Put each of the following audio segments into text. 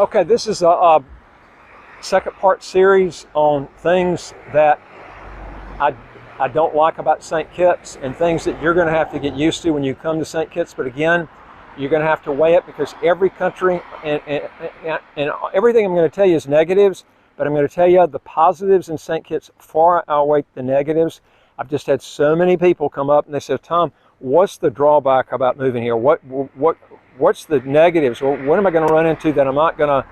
Okay, this is a second part series on things that I don't like about St. Kitts and things that you're going to have to get used to when you come to St. Kitts. But again, you're going to have to weigh it because every country and everything I'm going to tell you is negatives, but I'm going to tell you the positives in St. Kitts far outweigh the negatives. I've just had so many people come up and they said, Tom, what's the drawback about moving here? What's the negatives? Or what am I going to run into that I'm not going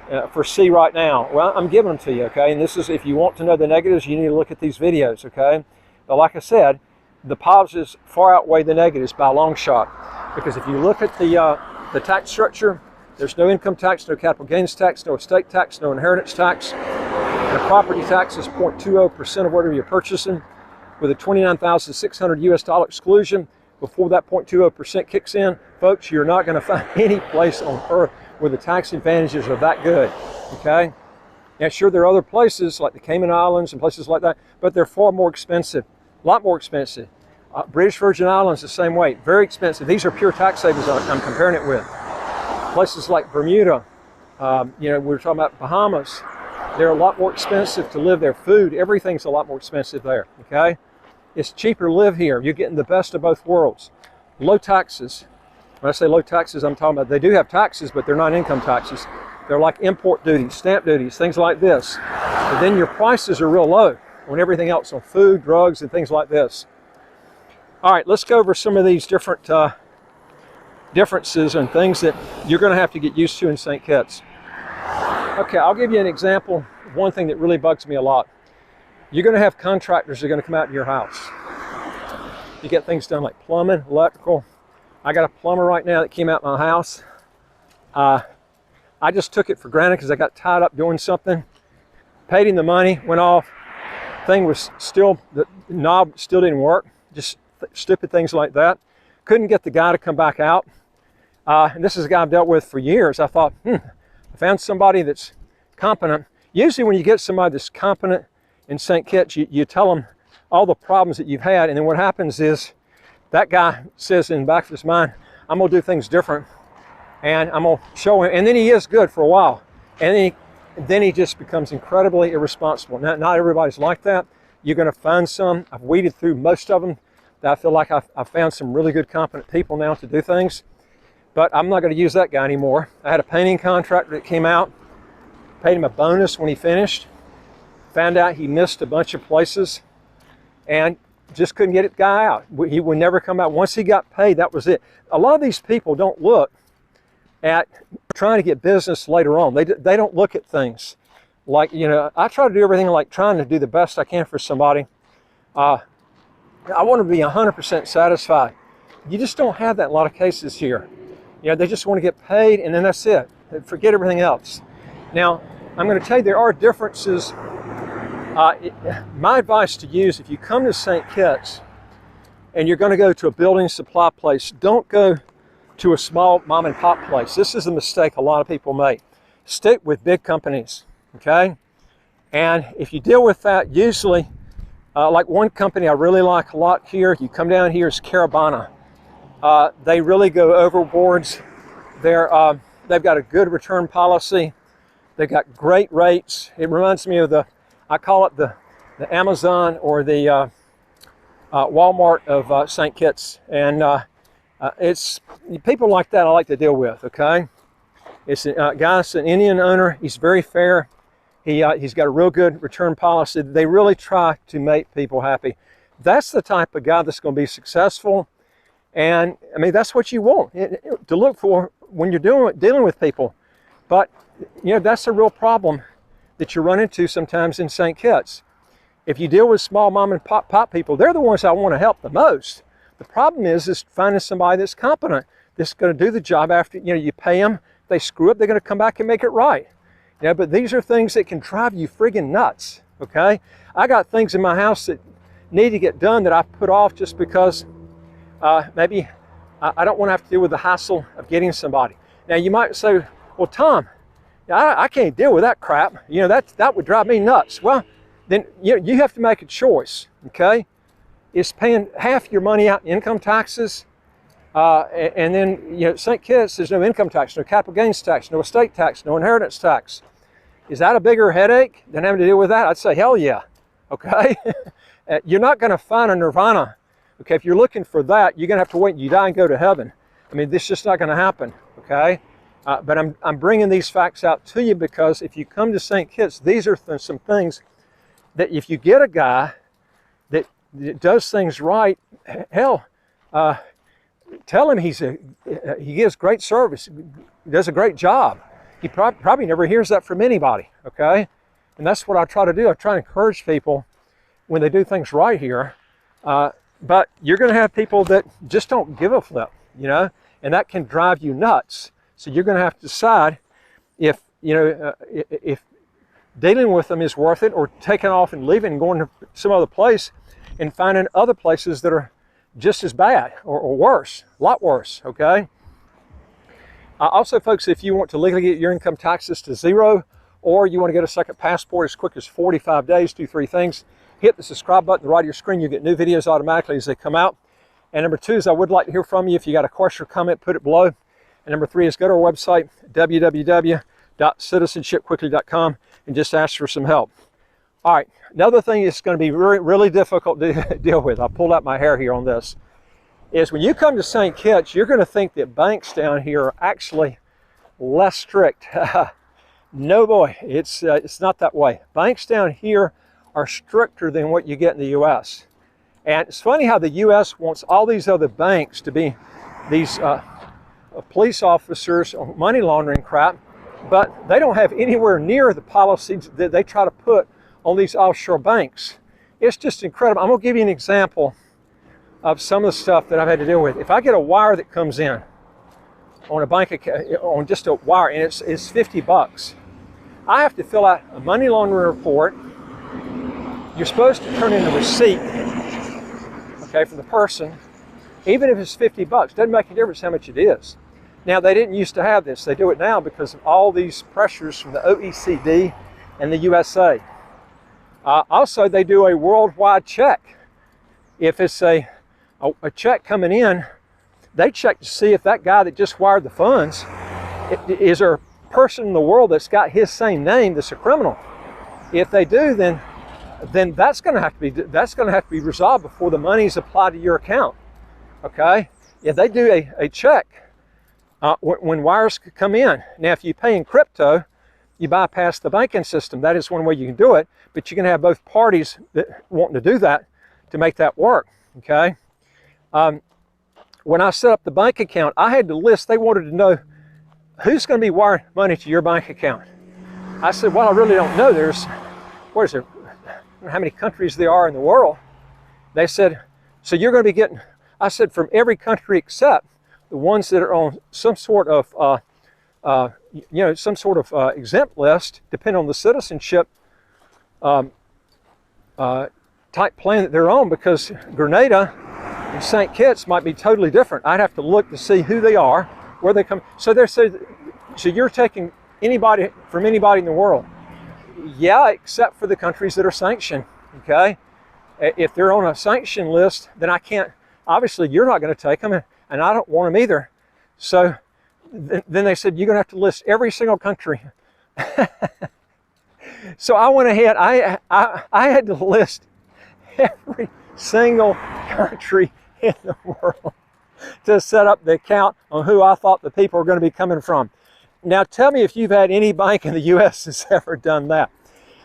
to foresee right now? Well, I'm giving them to you, okay? And this is, if you want to know the negatives, you need to look at these videos, okay? But like I said, the positives far outweigh the negatives by a long shot. Because if you look at the tax structure, there's no income tax, no capital gains tax, no estate tax, no inheritance tax. The property tax is 0.20% of whatever you're purchasing, with a $29,600 US exclusion. Before that 0.20% kicks in, folks, you're not going to find any place on earth where the tax advantages are that good, okay? Now, sure, there are other places like the Cayman Islands and places like that, but they're far more expensive, a lot more expensive. British Virgin Islands the same way, very expensive. These are pure tax havens I'm comparing it with. Places like Bermuda, you know, we were talking about Bahamas, they're a lot more expensive to live there. Food, everything's a lot more expensive there, okay? It's cheaper to live here. You're getting the best of both worlds. Low taxes. When I say low taxes, I'm talking about they do have taxes, but they're not income taxes. They're like import duties, stamp duties, things like this. But then your prices are real low on everything else, on food, drugs, and things like this. All right, let's go over some of these different differences and things that you're going to have to get used to in St. Kitts. Okay, I'll give you an example of one thing that really bugs me a lot. You're going to have contractors that are going to come out to your house. You get things done like plumbing, electrical. I got a plumber right now that came out my house. I just took it for granted because I got tied up doing something. Paid him the money, went off. Thing was still, the knob still didn't work. Just stupid things like that. Couldn't get the guy to come back out. And this is a guy I've dealt with for years. I thought, I found somebody that's competent. Usually when you get somebody that's competent in St. Kitts, you tell them all the problems that you've had, and then what happens is that guy says in the back of his mind, I'm going to do things different, and I'm going to show him, and then he is good for a while, and then he just becomes incredibly irresponsible. Now, not everybody's like that. You're going to find some. I've weeded through most of them. That I feel like I've found some really good, competent people now to do things, but I'm not going to use that guy anymore. I had a painting contractor that came out, paid him a bonus when he finished, found out he missed a bunch of places, and just couldn't get the guy out. He would never come out. Once he got paid, that was it. A lot of these people don't look at trying to get business later on. They don't look at things like, you know, I try to do everything like trying to do the best I can for somebody. I want to be 100% satisfied. You just don't have that in a lot of cases here. You know, they just want to get paid and then that's it. Forget everything else. Now, I'm going to tell you there are differences. My advice to you is if you come to St. Kitts and you're going to go to a building supply place, don't go to a small mom and pop place. This is a mistake a lot of people make. Stick with big companies, okay? And if you deal with that, usually, like one company I really like a lot here, you come down here, is Caribana. They really go overboards. They've got a good return policy. They've got great rates. It reminds me of I call it the Amazon or the Walmart of St. Kitts. And it's people like that I like to deal with, okay? It's a guy, it's an Indian owner. He's very fair. He's got a real good return policy. They really try to make people happy. That's the type of guy that's going to be successful. And I mean, that's what you want to look for when you're dealing with people. But, you know, that's a real problem that you run into sometimes in St. Kitts. If you deal with small mom and pop people, they're the ones I want to help the most. The problem is finding somebody that's competent, that's going to do the job after, you know, you pay them, they screw up, they're going to come back and make it right. You know, but these are things that can drive you friggin' nuts, okay? I got things in my house that need to get done that I put off just because maybe I don't want to have to deal with the hassle of getting somebody. Now you might say, well, Tom, I can't deal with that crap. You know, that would drive me nuts. Well, then you have to make a choice, okay? Is paying half your money out in income taxes And then, St. Kitts, there's no income tax, no capital gains tax, no estate tax, no inheritance tax. Is that a bigger headache than having to deal with that? I'd say, hell yeah, okay? You're not gonna find a nirvana, okay? If you're looking for that, you're gonna have to wait until you die and go to heaven. I mean, this is just not gonna happen, okay? But I'm bringing these facts out to you because if you come to St. Kitts, these are some things that if you get a guy that does things right, hell, tell him he gives great service, he does a great job. He probably never hears that from anybody, okay? And that's what I try to do. I try to encourage people when they do things right here. But you're going to have people that just don't give a flip, and that can drive you nuts. So you're going to have to decide if, if dealing with them is worth it, or taking off and leaving and going to some other place and finding other places that are just as bad or worse, a lot worse, okay? Also, folks, if you want to legally get your income taxes to zero, or you want to get a second passport as quick as 45 days, do three things. Hit the subscribe button at the right of your screen. You get new videos automatically as they come out. And number two is I would like to hear from you. If you got a question or comment, put it below. And number three is go to our website, www.citizenshipquickly.com, and just ask for some help. All right, another thing that's going to be really difficult to deal with, I pulled out my hair here on this, is when you come to St. Kitts, you're going to think that banks down here are actually less strict. No, boy, it's not that way. Banks down here are stricter than what you get in the U.S. And it's funny how the U.S. wants all these other banks to be these police officers or money laundering crap, but they don't have anywhere near the policies that they try to put on these offshore banks. It's just incredible. I'm going to give you an example of some of the stuff that I've had to deal with. If I get a wire that comes in on a bank account, on just a wire, and it's 50 bucks, I have to fill out a money laundering report. You're supposed to turn in a receipt, okay, from the person, even if it's 50 bucks. Doesn't make a difference how much it is. Now, they didn't used to have this. They do it now because of all these pressures from the OECD and the USA. Also, they do a worldwide check. If it's a check coming in, they check to see if that guy that just wired the funds, is there a person in the world that's got his same name that's a criminal. If they do, then that's going to have to be resolved before the money's applied to your account. Okay? If they do a check when wires come in. Now, if you pay in crypto, you bypass the banking system. That is one way you can do it, but you can have both parties that wanting to do that to make that work. Okay? When I set up the bank account, I had to list. They wanted to know who's going to be wiring money to your bank account. I said, well, I really don't know. I don't know how many countries there are in the world. They said, so you're going to be getting, I said, from every country except the ones that are on some sort of, exempt list, depending on the citizenship type plan that they're on, because Grenada and St. Kitts might be totally different. I'd have to look to see who they are, where they come. So they're saying, so you're taking anybody from anybody in the world? Yeah, except for the countries that are sanctioned. Okay, if they're on a sanction list, then I can't. Obviously, you're not going to take them, and I don't want them either. So then they said you're going to have to list every single country. So I went ahead. I had to list every single country in the world to set up the account on who I thought the people were going to be coming from. Now tell me if you've had any bank in the U.S. that's ever done that.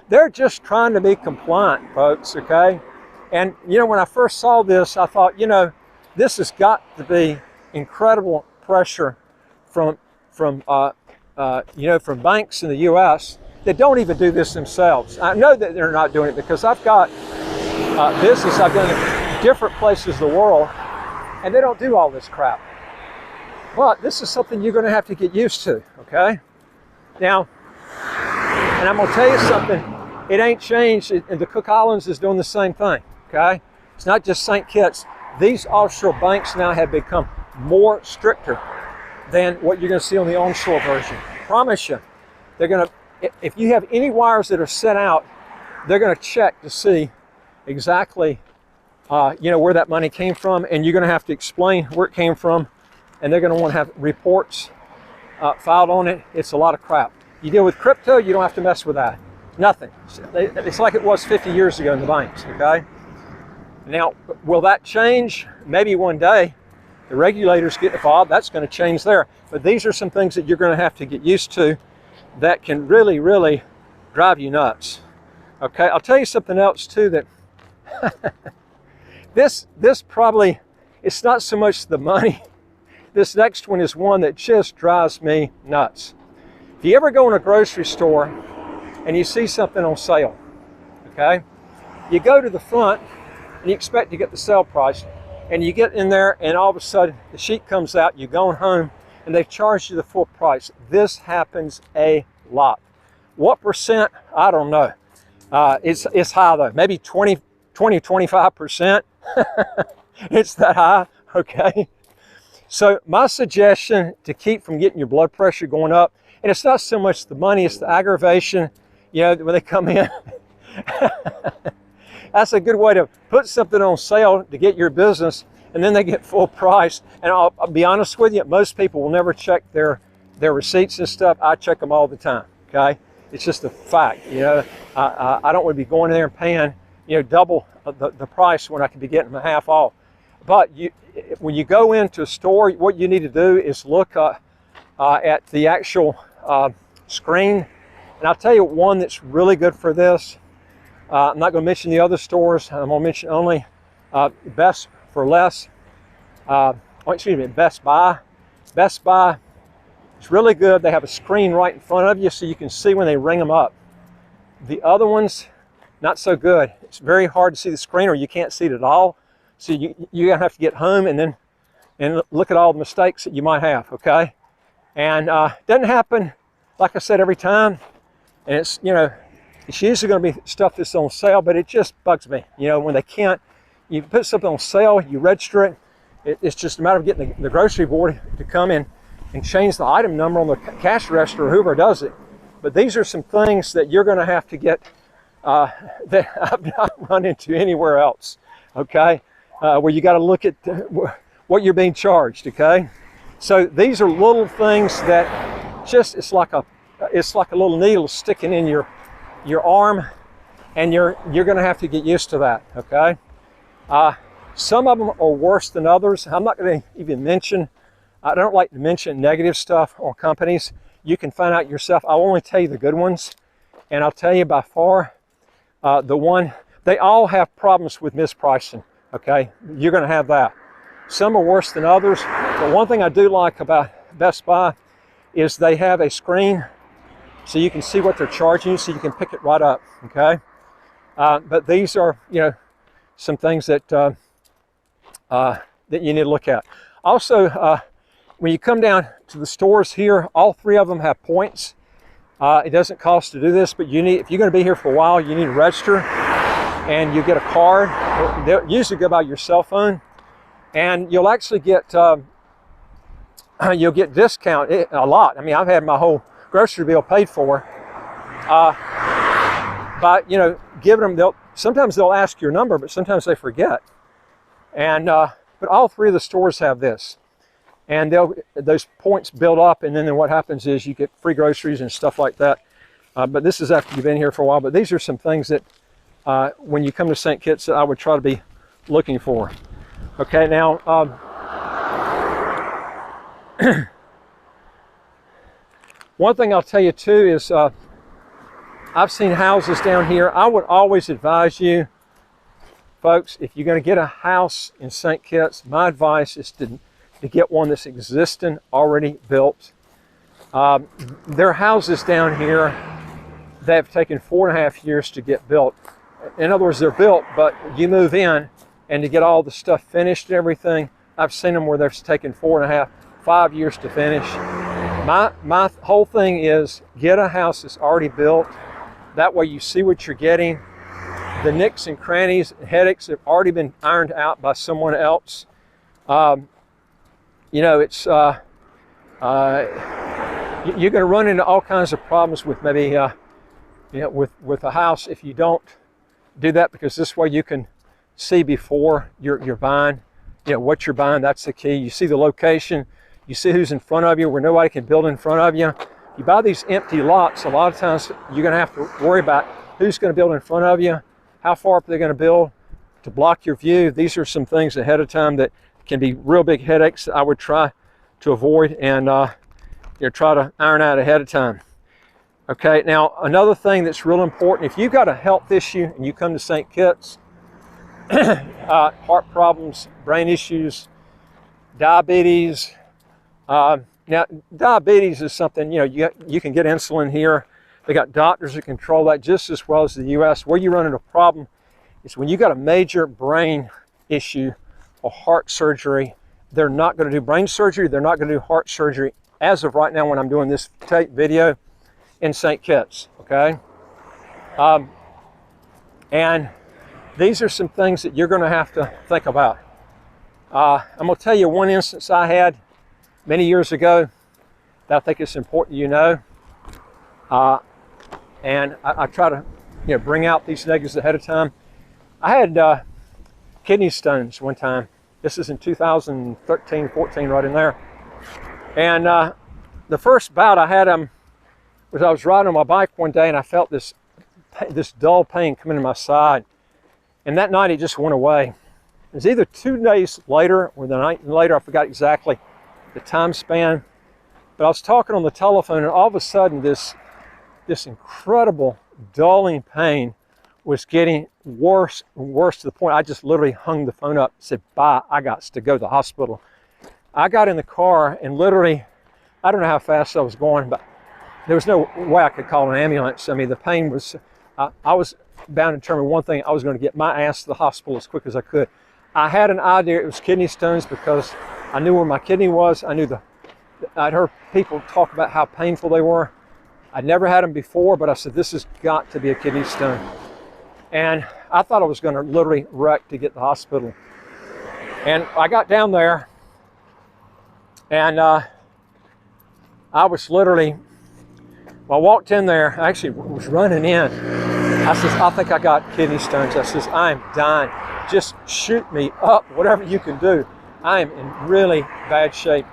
They're just trying to be compliant, folks, okay? And, when I first saw this, I thought, this has got to be incredible pressure from banks in the U.S. that don't even do this themselves. I know that they're not doing it because I've got business I've done in different places of the world, and they don't do all this crap. But this is something you're going to have to get used to, okay? Now, and I'm going to tell you something, it ain't changed, and the Cook Islands is doing the same thing, okay? It's not just St. Kitts. These offshore banks now have become more stricter than what you're going to see on the onshore version. I promise you, they're going to, if you have any wires that are set out, they're going to check to see exactly, where that money came from, and you're going to have to explain where it came from and they're going to want to have reports filed on it. It's a lot of crap. You deal with crypto, you don't have to mess with that. Nothing. It's like it was 50 years ago in the banks, okay? Now, will that change? Maybe one day the regulators get involved, that's going to change there. But these are some things that you're going to have to get used to that can really, really drive you nuts. Okay, I'll tell you something else too that this probably, it's not so much the money. This next one is one that just drives me nuts. If you ever go in a grocery store and you see something on sale, okay, you go to the front and you expect to get the sale price, and you get in there and all of a sudden the sheet comes out, you're going home and they've charged you the full price. This happens a lot. What percent? I don't know. It's high though, maybe 25%. It's that high, okay? So my suggestion to keep from getting your blood pressure going up, and it's not so much the money, it's the aggravation, you know, when they come in. That's a good way to put something on sale to get your business, and then they get full price. And I'll be honest with you, most people will never check their receipts and stuff. I check them all the time, okay? It's just a fact, you know. I don't want to be going in there and paying, you know, double the price when I could be getting them half off. But when you go into a store, what you need to do is look at the actual screen. And I'll tell you one that's really good for this. I'm not going to mention the other stores. I'm going to mention only Best for Less. Best Buy. Best Buy. It's really good. They have a screen right in front of you so you can see when they ring them up. The other ones, not so good. It's very hard to see the screen, or you can't see it at all. So you're going to have to get home and look at all the mistakes that you might have, okay? And it doesn't happen, like I said, every time. And it's, you know, it's usually going to be stuff that's on sale, but it just bugs me. You know, when they can't, you put something on sale, you register it. It's just a matter of getting the grocery board to come in and change the item number on the cash register, or whoever does it. But these are some things that you're going to have to get that I've not run into anywhere else, okay? Where you got to look at what you're being charged, okay? So these are little things that just, it's like a little needle sticking in your arm, and you're going to have to get used to that, okay? Some of them are worse than others. I'm not going to even mention, I don't like to mention negative stuff on companies. You can find out yourself. I'll only tell you the good ones, and I'll tell you by far the one, they all have problems with mispricing, okay? You're going to have that. Some are worse than others, but one thing I do like about Best Buy is they have a screen so you can see what they're charging you, so you can pick it right up, okay? But these are, you know, some things that that you need to look at. Also, when you come down to the stores here, all three of them have points. It doesn't cost to do this, but you need, if you're going to be here for a while, you need to register, and you get a card. They'll usually go by your cell phone, and you'll actually get discount a lot. I mean, I've had my whole grocery bill paid for by, you know, giving them. Sometimes they'll ask your number, but sometimes they forget. And but all three of the stores have this, and those points build up, and then what happens is you get free groceries and stuff like that. But this is after you've been here for a while. But these are some things that when you come to St. Kitts that I would try to be looking for. Okay, now one thing I'll tell you too is I've seen houses down here. I would always advise you, folks, if you're going to get a house in St. Kitts, my advice is to get one that's existing, already built. There are houses down here that have taken 4.5 years to get built. In other words, they're built, but you move in, and to get all the stuff finished and everything, I've seen them where they've taken 4.5, 5 years to finish. My whole thing is get a house that's already built. That way you see what you're getting. The nicks and crannies, headaches have already been ironed out by someone else. You know, it's you're going to run into all kinds of problems with maybe you know, with a house if you don't do that, because this way you can see before you're buying, you know, what you're buying. That's the key. You see the location, You see who's in front of you where nobody can build in front of you. You buy these empty lots, a lot of times you're going to have to worry about who's going to build in front of you, how far up they're going to build to block your view. These are some things ahead of time that can be real big headaches that I would try to avoid and try to iron out ahead of time. Okay, now another thing that's real important, if you've got a health issue and you come to St. Kitts, heart problems, brain issues, diabetes. Now, diabetes is something, you can get insulin here. They got doctors that control that just as well as the U.S. Where you run into a problem is when you got a major brain issue or heart surgery, they're not going to do brain surgery. They're not going to do heart surgery as of right now when I'm doing this tape video in St. Kitts, okay? And these are some things that you're going to have to think about. I'm going to tell you one instance I had many years ago that I think it's important you know. And I try to bring out these negatives ahead of time. I had kidney stones one time. This is in 2013, 14, right in there. And the first bout I had them was I was riding on my bike one day and I felt this dull pain coming to my side. And that night it just went away. It was either 2 days later or the night later, I forgot exactly the time span. But I was talking on the telephone and all of a sudden this incredible dulling pain was getting worse and worse to the point I just literally hung the phone up and said, bye, I got to go to the hospital. I got in the car and literally, I don't know how fast I was going, but there was no way I could call an ambulance. I mean, the pain was, I was bound to determine one thing, I was going to get my ass to the hospital as quick as I could. I had an idea it was kidney stones because I knew where my kidney was. I'd heard people talk about how painful they were. I'd never had them before, but I said, this has got to be a kidney stone. And I thought I was going to literally wreck to get to the hospital. And I got down there and I was literally, when I walked in there, I actually was running in. I says, I think I got kidney stones. I says, I'm dying. Just shoot me up, whatever you can do. I am in really bad shape.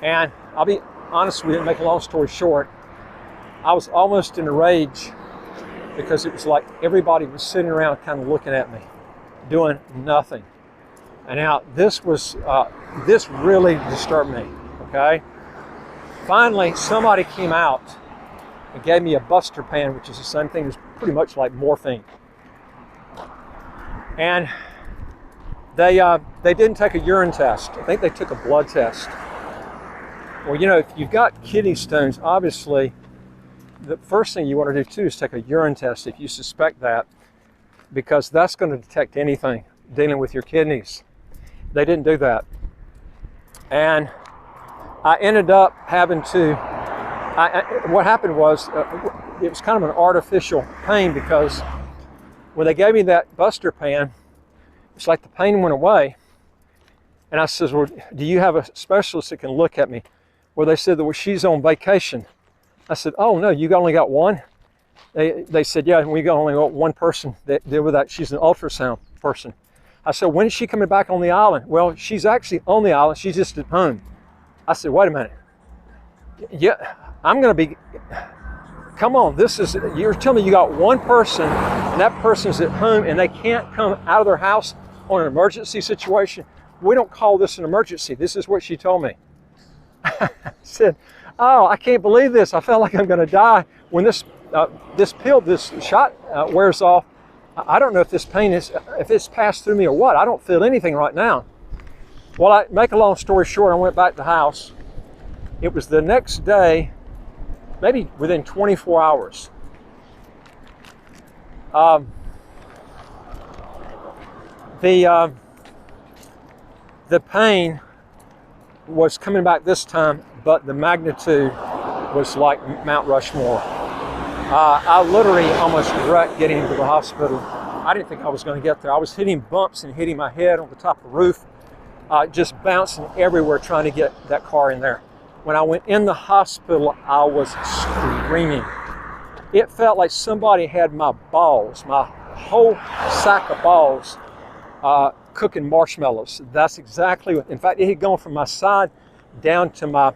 And I'll be honest with you, to make a long story short, I was almost in a rage because it was like everybody was sitting around kind of looking at me, doing nothing. And now this really disturbed me, okay? Finally, somebody came out and gave me a Busterpan, which is the same thing as pretty much like morphine. And they didn't take a urine test. I think they took a blood test. Well, if you've got kidney stones, obviously, the first thing you want to do too is take a urine test if you suspect that, because that's going to detect anything dealing with your kidneys. They didn't do that. And I ended up having to, what happened was, it was kind of an artificial pain because when they gave me that Busterpan, it's like the pain went away. And I says, well, do you have a specialist that can look at me? Well, they said that well, she's on vacation. I said, oh no, you only got one? They said, yeah, we only got one person that did with that. She's an ultrasound person. I said, when is she coming back on the island? Well, she's actually on the island. She's just at home. I said, wait a minute. Yeah, I'm going to be, come on, you're telling me you got one person and that person's at home and they can't come out of their house on an emergency situation? We don't call this an emergency. This is what she told me. I said, oh, I can't believe this. I felt like I'm going to die. When this shot wears off, I don't know if this pain if it's passed through me or what. I don't feel anything right now. Well, I make a long story short, I went back to the house. It was the next day, maybe within 24 hours. The pain was coming back this time, but the magnitude was like Mount Rushmore. I literally almost wrecked getting into the hospital. I didn't think I was going to get there. I was hitting bumps and hitting my head on the top of the roof, just bouncing everywhere trying to get that car in there. When I went in the hospital, I was screaming. It felt like somebody had my balls, my whole sack of balls, cooking marshmallows. That's exactly what, in fact, it had gone from my side down to my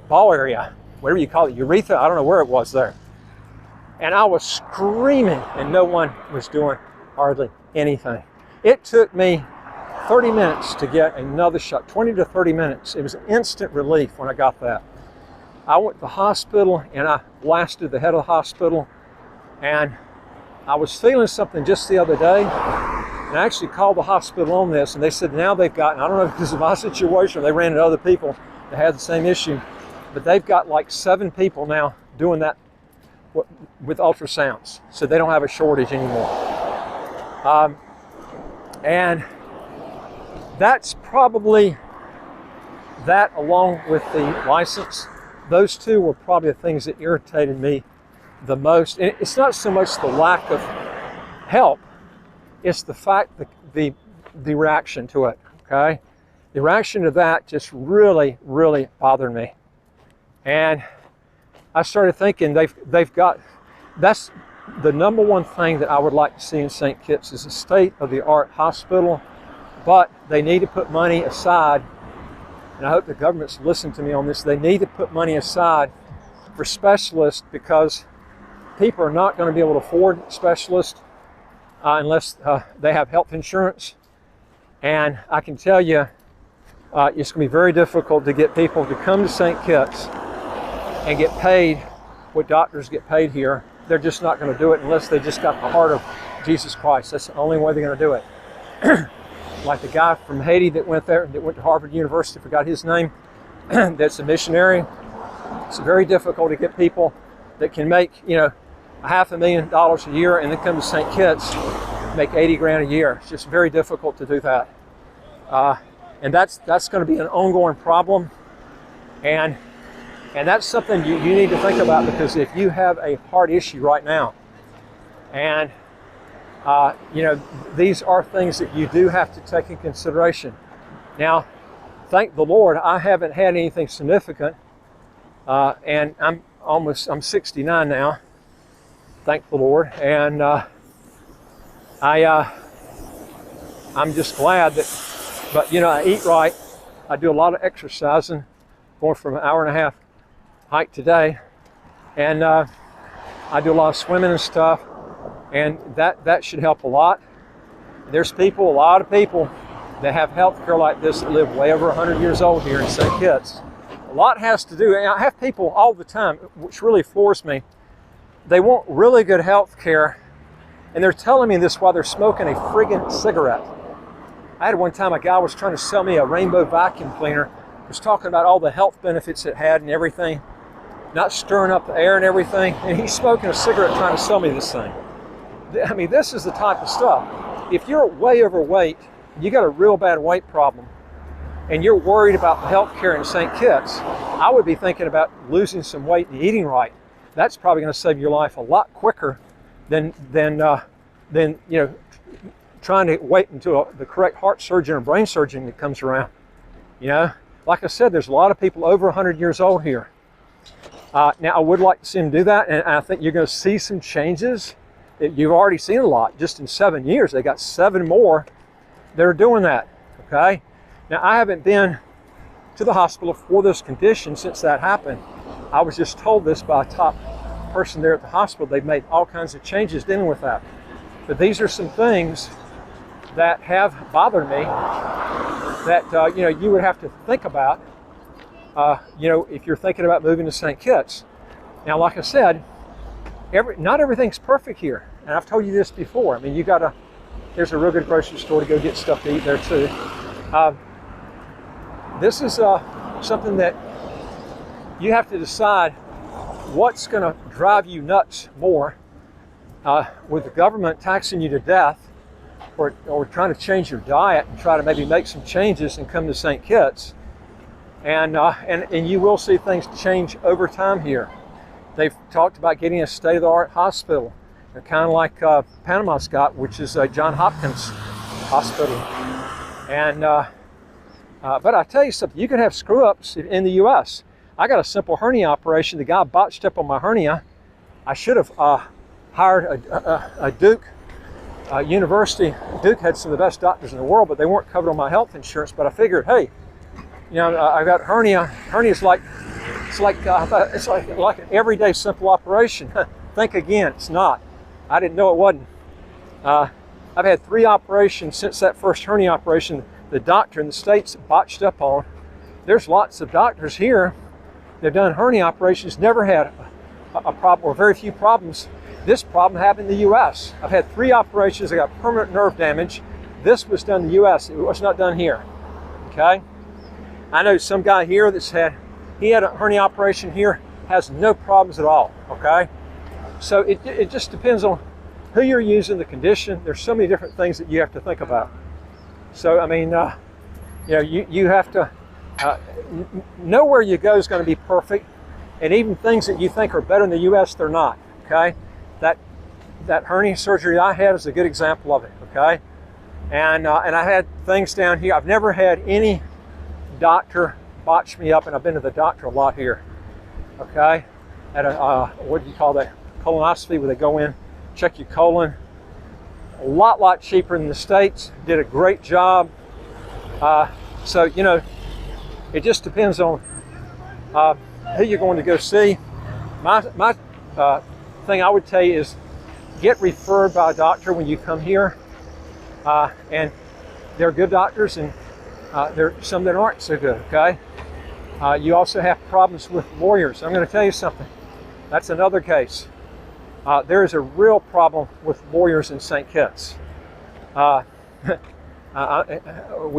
ball area, whatever you call it, urethra. I don't know where it was there. And I was screaming, and no one was doing hardly anything. It took me 30 minutes to get another shot, 20 to 30 minutes. It was instant relief when I got that. I went to the hospital, and I blasted the head of the hospital, and I was feeling something just the other day, and I actually called the hospital on this, and they said now they've gotten, I don't know if this is my situation, or they ran into other people that had the same issue, but they've got like 7 people now doing that with ultrasounds, so they don't have a shortage anymore. And that's probably, that along with the license, those two were probably the things that irritated me the most. And it's not so much the lack of help, it's the fact that the reaction to it, okay? The reaction to that just really, really bothered me. And I started thinking they've got, that's the number one thing that I would like to see in St. Kitts is a state-of-the-art hospital, but they need to put money aside, and I hope the government's listening to me on this, they need to put money aside for specialists, because people are not going to be able to afford specialists unless they have health insurance. And I can tell you, it's going to be very difficult to get people to come to St. Kitts and get paid what doctors get paid here. They're just not going to do it unless they just got the heart of Jesus Christ. That's the only way they're going to do it. Like the guy from Haiti that went there, that went to Harvard University, forgot his name, that's a missionary. It's very difficult to get people that can make, you know, $500,000 a year and then come to St. Kitts, make 80 grand a year. It's just very difficult to do that. And that's going to be an ongoing problem. And that's something you need to think about, because if you have a heart issue right now, and you know, these are things that you do have to take in consideration. Now, thank the Lord, I haven't had anything significant, and I'm 69 now. Thank the Lord, and I'm just glad that. But you know, I eat right. I do a lot of exercising, going from an hour and a half hike today, and I do a lot of swimming and stuff, and that should help a lot. There's a lot of people that have health care like this that live way over 100 years old here in St. Kitts. A lot has to do, and I have people all the time, which really floors me. They want really good health care, and they're telling me this while they're smoking a friggin' cigarette. I had one time a guy was trying to sell me a Rainbow vacuum cleaner, was talking about all the health benefits it had and everything, not stirring up the air and everything, and he's smoking a cigarette trying to sell me this thing. I mean, this is the type of stuff. If you're way overweight, you got a real bad weight problem, and you're worried about the health care in St. Kitts, I would be thinking about losing some weight and eating right. That's probably going to save your life a lot quicker than you know, trying to wait until the correct heart surgeon or brain surgeon that comes around. You know, like I said, there's a lot of people over 100 years old here. Now, I would like to see them do that, and I think you're going to see some changes. You've already seen a lot. Just in 7 years, they got 7 more that are doing that, okay? Now, I haven't been to the hospital for this condition since that happened. I was just told this by a top person there at the hospital. They've made all kinds of changes dealing with that. But these are some things that have bothered me that you know, you would have to think about, you know, if you're thinking about moving to St. Kitts. Now, like I said, not everything's perfect here, and I've told you this before. I mean, there's a real good grocery store to go get stuff to eat there too. This is something that you have to decide what's going to drive you nuts more, with the government taxing you to death, or trying to change your diet and try to maybe make some changes and come to St. Kitts. And you will see things change over time here. They've talked about getting a state-of-the-art hospital, kind of like Panama's got, which is Johns Hopkins Hospital. And but I tell you something, you can have screw-ups in the U.S. I got a simple hernia operation. The guy botched up on my hernia. I should have hired a Duke University. Duke had some of the best doctors in the world, but they weren't covered on my health insurance. But I figured, hey, You know, I got hernia. Hernia's like, it's like an everyday simple operation. Think again, it's not. I didn't know it wasn't. I've had 3 operations since that first hernia operation. The doctor in the States botched up on. There's lots of doctors here. They've done hernia operations, never had a problem or very few problems. This problem happened in the U.S. I've had 3 operations. I got permanent nerve damage. This was done in the U.S. It was not done here. Okay. I know some guy here that's had a hernia operation here, has no problems at all. Okay. So it just depends on who you're using, the condition. There's so many different things that you have to think about. So I mean, you know, you have to nowhere you go is going to be perfect, and even things that you think are better in the U.S., they're not. Okay, that hernia surgery I had is a good example of it. Okay, and I had things down here. I've never had any doctor botch me up, and I've been to the doctor a lot here. Okay, at a what do you call that, colonoscopy, where they go in, check your colon. A lot cheaper than the States. Did a great job. So you know, it just depends on who you're going to go see. My thing I would tell you is get referred by a doctor when you come here, and they're good doctors, and there are some that aren't so good. Okay. You also have problems with lawyers. I'm going to tell you something. That's another case. There is a real problem with lawyers in St. Kitts. We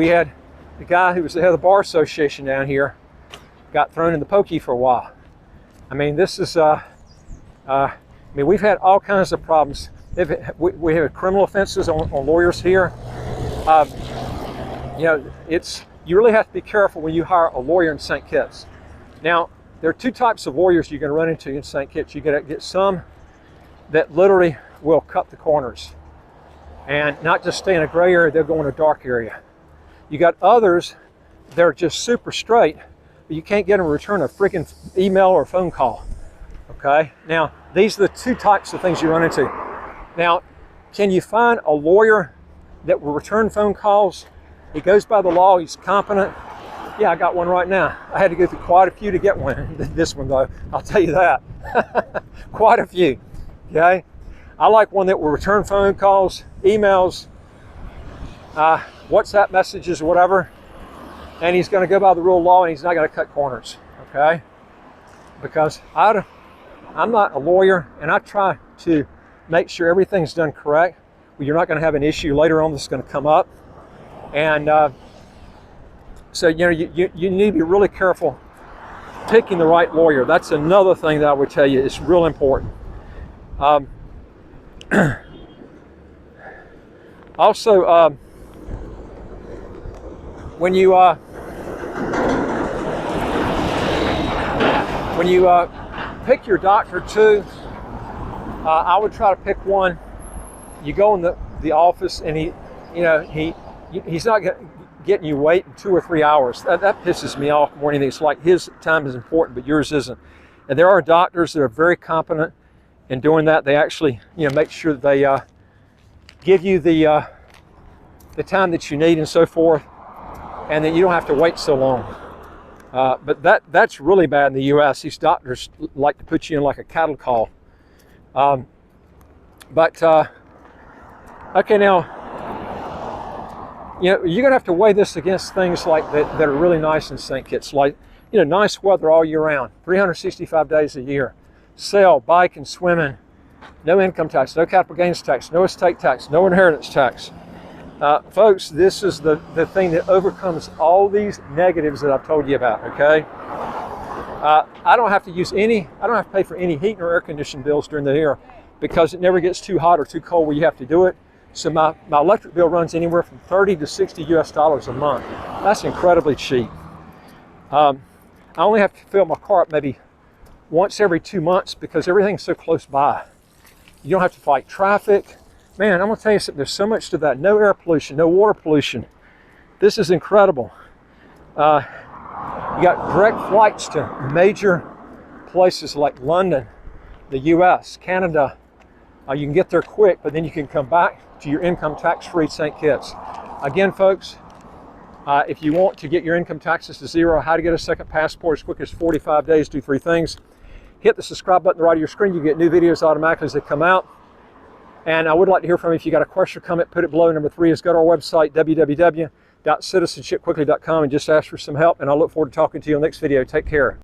had the guy who was the head of the Bar Association down here got thrown in the pokey for a while. I mean, this is, I mean, we've had all kinds of problems. We have criminal offenses on lawyers here. You know, you really have to be careful when you hire a lawyer in St. Kitts. Now, there are 2 types of lawyers you're going to run into in St. Kitts. You're going to get some that literally will cut the corners and not just stay in a gray area, they'll go in a dark area. You got others that are just super straight, but you can't get them to return a freaking email or phone call. Okay, now these are the 2 types of things you run into. Now, can you find a lawyer that will return phone calls? He goes by the law, he's competent. Yeah, I got one right now. I had to go through quite a few to get one. This one though, I'll tell you that. Quite a few. Okay, I like one that will return phone calls, emails, WhatsApp messages, whatever, and he's going to go by the rule of law, and he's not going to cut corners. Okay, because I'm not a lawyer, and I try to make sure everything's done correct. Well, you're not going to have an issue later on that's going to come up, and so you know you need to be really careful picking the right lawyer. That's another thing that I would tell you is real important. Also, when you pick your doctor too, I would try to pick one. You go in the office, and he's not getting you waiting 2 or 3 hours. That pisses me off more than anything. It's like his time is important, but yours isn't. And there are doctors that are very competent in doing that. They actually, make sure that they give you the time that you need and so forth, and then you don't have to wait so long. But that's really bad in the U.S. These doctors like to put you in like a cattle call. Okay, now, you're gonna have to weigh this against things like that are really nice in St. Kitts, like nice weather all year round, 365 days a year, sail, bike, and swimming, no income tax, no capital gains tax, no estate tax, no inheritance tax. Folks, this is the thing that overcomes all these negatives that I've told you about. Okay, I don't have to pay for any heat or air conditioning bills during the year because it never gets too hot or too cold where you have to do it. So my electric bill runs anywhere from $30 to $60 a month. That's incredibly cheap. I only have to fill my car up maybe once every 2 months because everything's so close by. You don't have to fight traffic. Man, I'm gonna tell you something, there's so much to that. No air pollution, no water pollution. This is incredible. You got direct flights to major places like London, the US, Canada. You can get there quick, but then you can come back to your income tax-free St. Kitts. Again, folks, If you want to get your income taxes to zero, how to get a second passport as quick as 45 days, do 3 things. Hit the subscribe button on the right of your screen. You get new videos automatically as they come out. And I would like to hear from you. If you got a question or comment, put it below. Number 3 is go to our website, www.citizenshipquickly.com, and just ask for some help. And I look forward to talking to you on the next video. Take care.